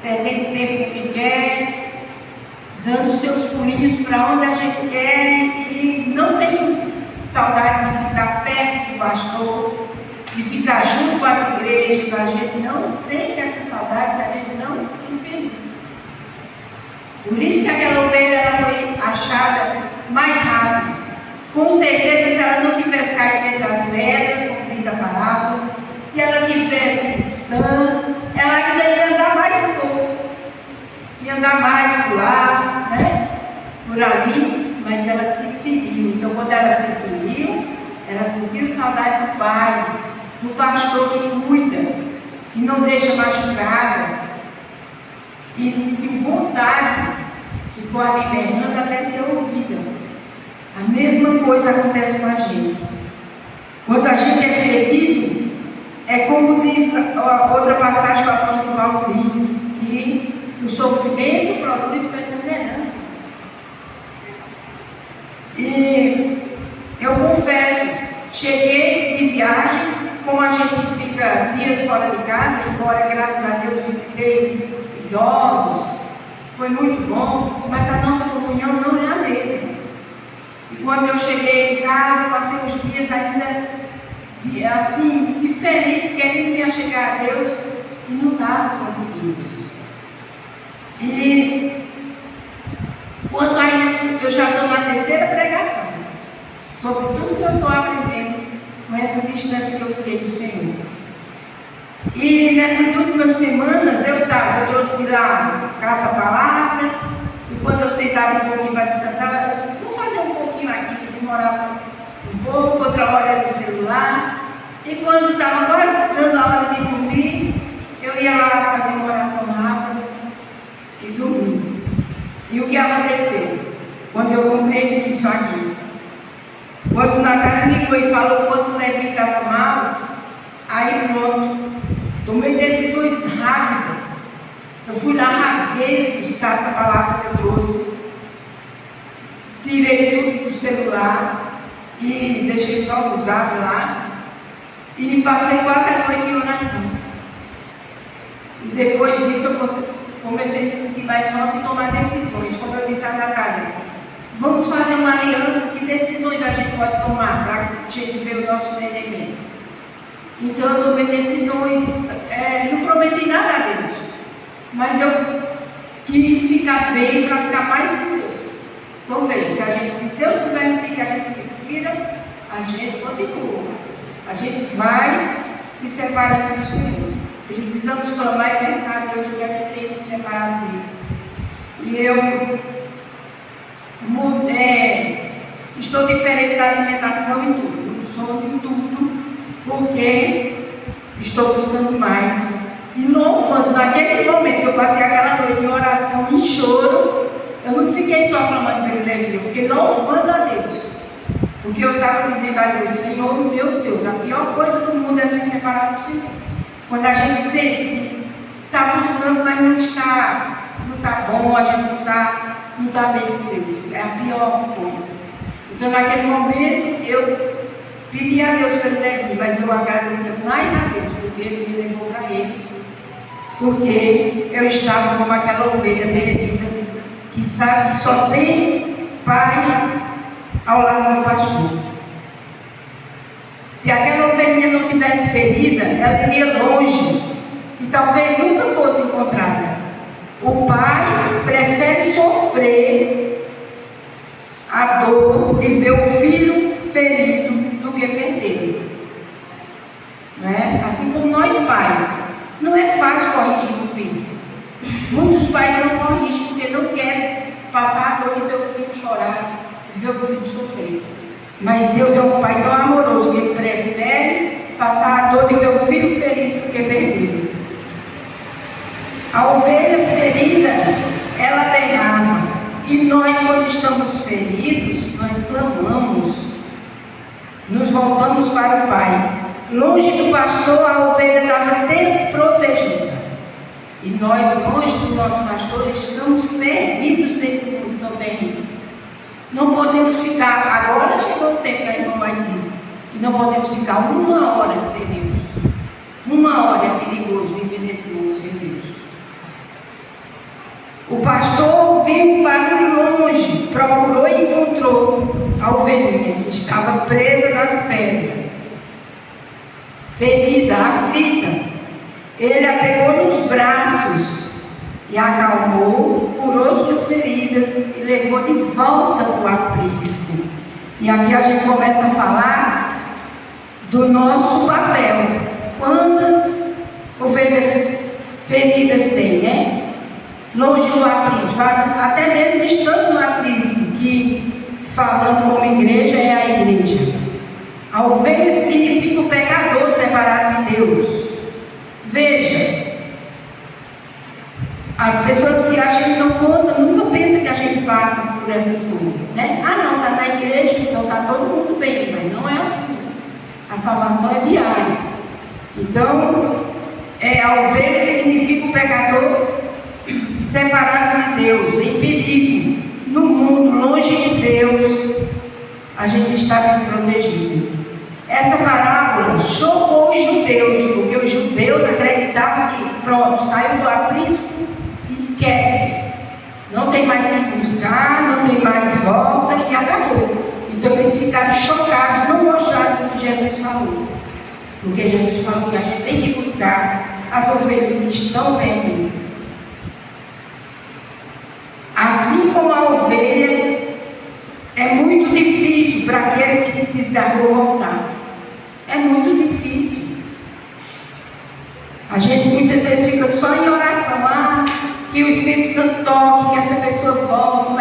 perdendo tempo com quem quer, dando seus pulinhos para onde a gente quer e não tem saudade de ficar perto do pastor, de ficar junto com as igrejas. A gente não sente essa saudade se a gente não se ferir. Por isso que aquela ovelha ela foi achada mais rápido. Com certeza, se ela não tivesse caído entre as pedras, como diz a parábola, se ela tivesse sã, ela ainda ia andar mais um pouco. Ia andar mais por lá, né? Por ali, mas ela se feriu. Então, quando ela se feriu, ela sentiu saudade do pai, do pastor que cuida, que não deixa machucada, e sentiu vontade, ficou ali berrando até ser ouvida. A mesma coisa acontece com a gente. Quando a gente é ferido, é como diz outra passagem que o apóstolo Paulo diz, que o sofrimento produz perseverança. E eu confesso, cheguei de viagem, como a gente fica dias fora de casa, embora graças a Deus visitei idosos, foi muito bom, mas a nossa comunhão não é a mesma. E quando eu cheguei em casa, passei uns dias ainda assim, diferente, querendo me achegar a Deus, e não estava conseguindo. E quanto a isso, eu já estou na terceira pregação, sobre tudo que eu estou aprendendo com essa distância que eu fiquei do Senhor. E nessas últimas semanas eu trouxe de lá caça-palavras, e quando eu sentava um pouquinho para descansar, vou fazer um pouquinho aqui, demorar um pouco, outra hora no celular, e quando estava quase dando a hora de dormir, eu ia lá fazer uma oração rápida e dormir. E o que aconteceu? Quando eu compreendi isso aqui, quando Natália ligou e falou quanto o Levi estava mal, aí pronto, tomei decisões rápidas. Eu fui lá, rasguei essa palavra que eu trouxe, tirei tudo do celular e deixei só usado lá e passei quase a noite em oração. E depois disso eu comecei a me sentir mais forte e tomar decisões. Como eu disse a Natália, vamos fazer uma aliança, que decisões a gente pode tomar para a gente ver o nosso entendimento. Então eu tomei decisões, não prometi nada a Deus, mas eu quis ficar bem para ficar mais com Deus. Então veja, se Deus não permitir que a gente se fira, a gente continua. A gente vai se separando do Senhor. Precisamos clamar e perguntar a Deus o que é que tem nos separado dele. E eu estou diferente da alimentação em tudo, no sono em tudo, porque estou buscando mais. E louvando, naquele momento que eu passei aquela noite em oração, em choro, eu não fiquei só clamando pelo Levi, eu fiquei louvando a Deus. Porque eu estava dizendo a Deus, Senhor, meu Deus, a pior coisa do mundo é me separar do Senhor. Quando a gente sente que está buscando, mas não está bom, a gente não está bem com Deus. É a pior coisa. Então, naquele momento, eu pedi a Deus pelo Levi, mas eu agradecia mais a Deus, porque ele me levou para ele. Porque eu estava como aquela ovelha ferida, que sabe que só tem paz ao lado do pastor. Se aquela ovelhinha não tivesse ferida, ela iria longe e talvez nunca fosse encontrada. O pai prefere sofrer a dor de ver o filho ferido do que perdê-lo. Não é? Assim como nós pais, não é fácil corrigir o filho. Muitos pais não corrigem porque não querem passar a dor de ver o filho chorar, de ver o filho sofrer. Mas Deus é um pai tão amoroso que ele prefere passar a dor de ver o filho ferido do que perder. A ovelha ferida, ela berrava. E nós, quando estamos feridos, nós clamamos, nos voltamos para o Pai. Longe do pastor, a ovelha estava desprotegida. E nós, longe do nosso pastor, estamos perdidos nesse mundo tão terrível. Não podemos ficar, agora chegou o tempo que a irmã vai dizer, que não podemos ficar uma hora sem Deus. Uma hora é perigoso viver nesse mundo sem Deus. O pastor ouviu um barulho longe, procurou e encontrou a ovelhinha que estava presa nas pedras, ferida, aflita. Ele a pegou nos braços e a acalmou, curou suas feridas e levou de volta para o aprisco. E aqui a gente começa a falar do nosso papel. Quantas ovelhas feridas tem, né? Longe do aprisco, até mesmo estando no aprisco, que falando como igreja é a igreja. A ovelha significa o pecador separado de Deus. Veja, as pessoas, se a gente não conta, nunca pensa que a gente passa por essas coisas, né? Ah, não, está na igreja, então está todo mundo bem, mas não é assim. A salvação é diária. Então, a ovelha significa o pecador separado de Deus, em perigo, no mundo, longe de Deus, a gente está desprotegido. Essa parábola chocou os judeus, porque os judeus acreditavam que, pronto, saiu do aprisco, esquece. Não tem mais que buscar, não tem mais volta e acabou. Então eles ficaram chocados, não gostaram do que Jesus falou. Porque Jesus falou que a gente tem que buscar as ovelhas que estão perdidas. Assim como a ovelha, é muito difícil para aquele que se desgarrou voltar. É muito difícil. A gente muitas vezes fica só em oração, que o Espírito Santo toque, que essa pessoa volte,